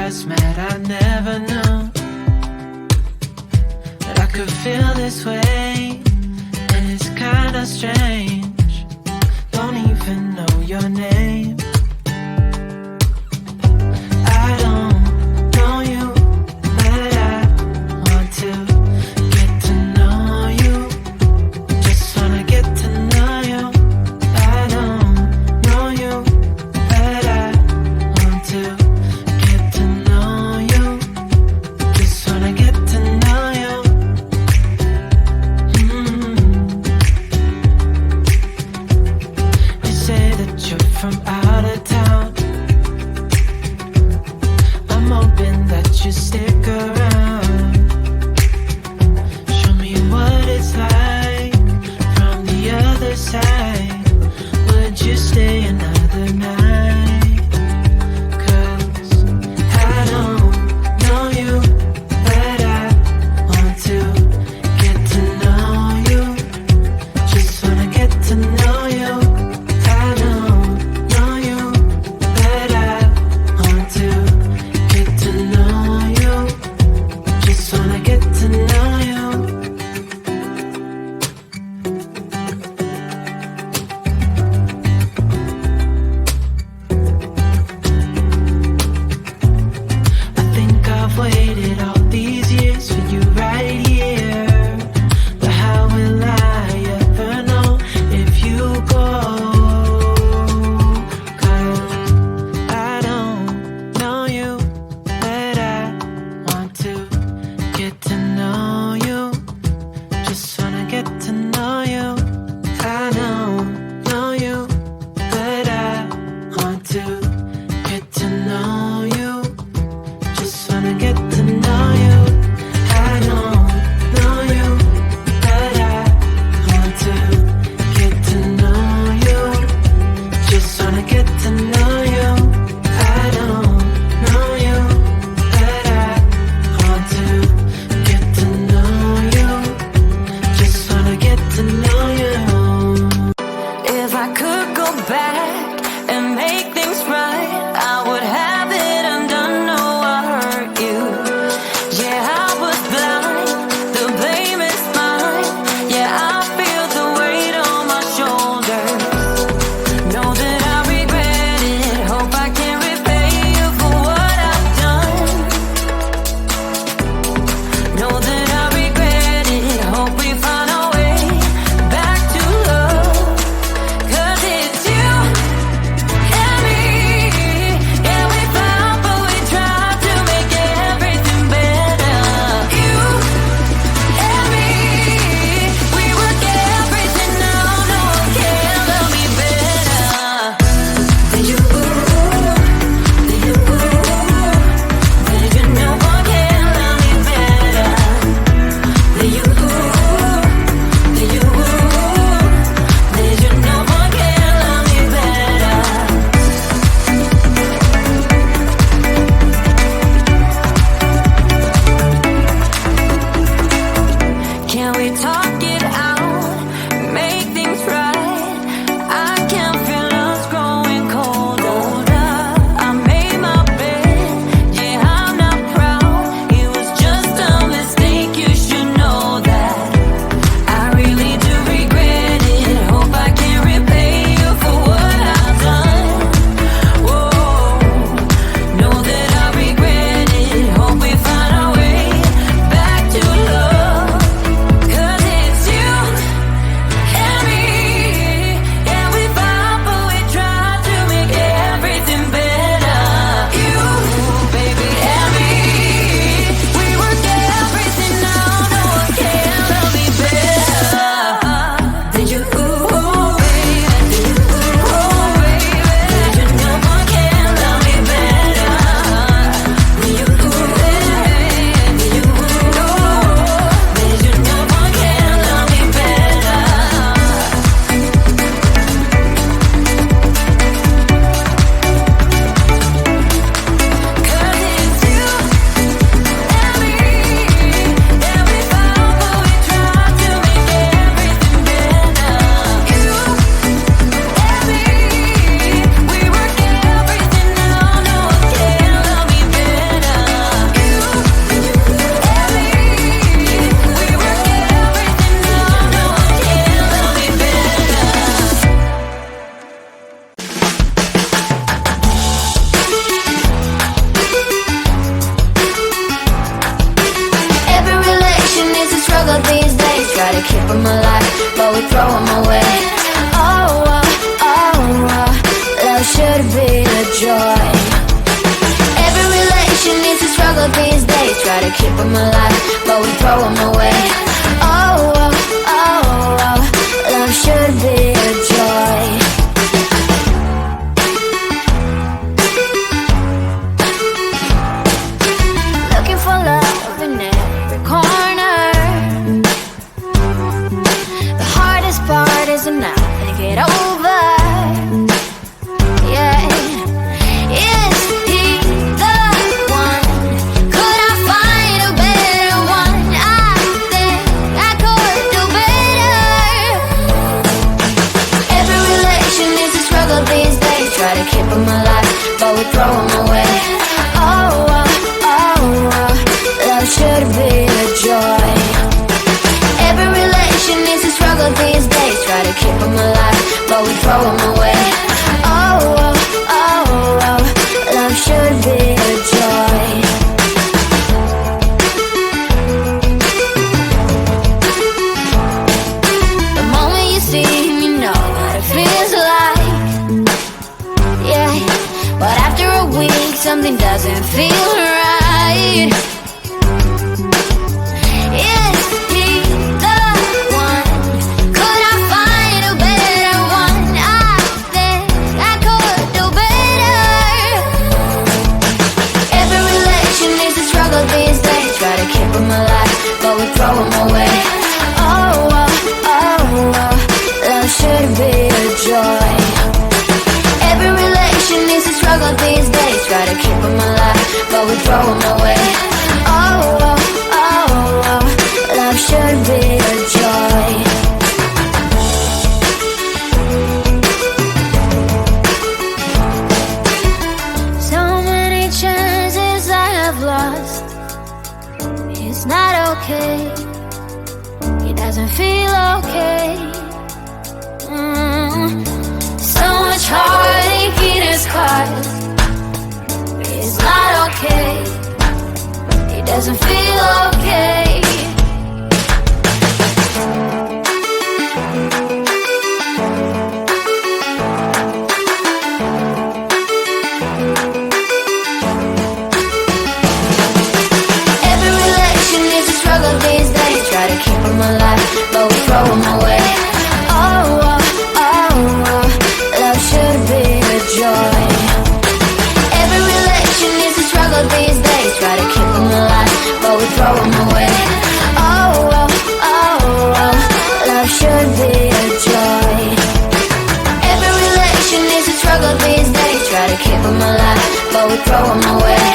just met, I never knew that I could feel this way. And it's kinda strange, don't even know your name. I don't know you, but I want to get to know you. Just wanna get to know you. I don't know you, but I want to get to know you. Just wanna get to know you. You say that you're from out of town. I'm hoping that you stick around. Show me what it's like from the other side. Would you stay another night? 'Cause I don't know you, but I want to get to know you. Just wanna get to know you. I don't know you, but I want to get to know you. keep them alive, but we throw them away. Love should be a joy. Every relation needs a struggle these days. Try to keep them alive, but we throw them away. Love should be a joy. Looking for love in every corner. The hardest part is to not think it over. Keep them alive, but we throw them away. Love should be a joy. Every relation needs a struggle these days. Try to keep them alive, but we throw them away. Love should be a joy. The moment you see him, you know what it feels like. But after a week, something doesn't feel right. Is he the one? Could I find a better one? I think I could do better. Every relation needs a struggle these days. Try to keep them alive, but we throw them away. Love should be a joy. Every relation needs a struggle these days. Try to keep them alive, but we throw them away. Love should be a joy. So many chances I have lost. It's not okay. It doesn't feel okay. So much heartache in his cause. It's not okay. It doesn't feel okay. Every relation needs a struggle these days. Try to keep them alive, but we throw them away. Love should be a joy. Every relation needs a struggle these days. Try to keep them alive, but we throw them away. Love should be a joy. Every relation needs a struggle these days. Try to keep them alive, but we throw them away.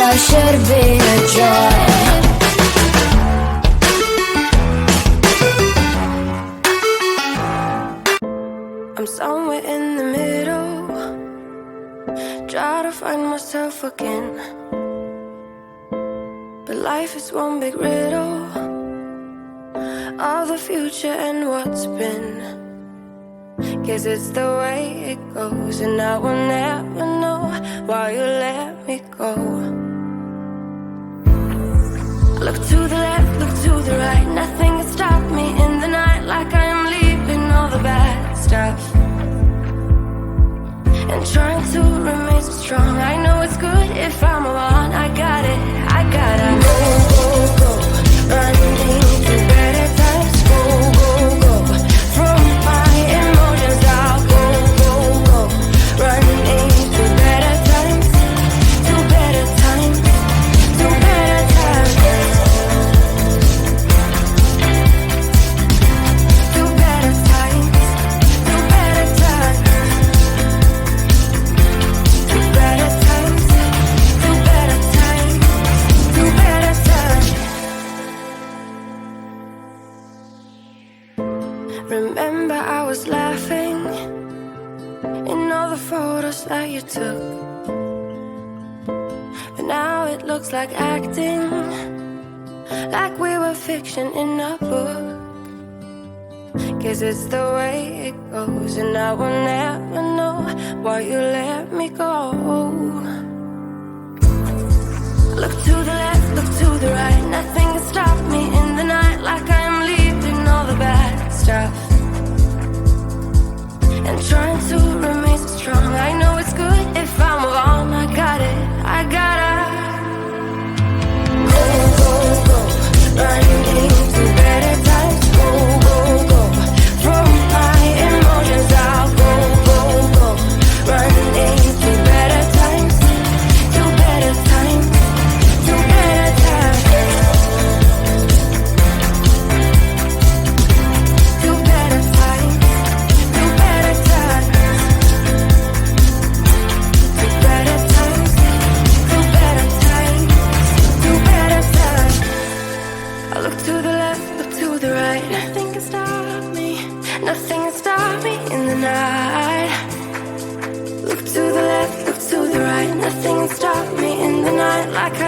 Love should be a joy. I'm somewhere in the middle, try to find myself again. But life is one big riddle of the future and what's been. Guess it's the way it goes, and I will never know why you let me go. Look to the left, look to the right, nothing can stop me in the night. Like I am leaving all the bad stuff and trying to remain so strong. I know it's good if I'm alone. I got it, I gotta go, go, go, running to better times. Go, go, go, from my emotions I'll go, go, go, running to better times, to better times, to better times, to better times, to better times. Remember I was laughing in all the photos that you took, but now it looks like acting, like we were fiction in a book. Guess it's the way it goes, and I will never know why you let me go. Look to the left, look to the right. Nothing can stop me in the night, like I am leaving all the bad stuff and trying to remain so strong. I know it's good if I'm wrong. I got it, I gotta go, go, go, running to better times. Go, go, go, from my emotions I'll go, go, go, running to better times, to better times, to better times, to better times, to better times, to better times, to better times, to better times. I look to the left, look to the right. Nothing can stop me, nothing can stop me in the night. Look to the left, look to the right. Nothing can stop me in the night, like I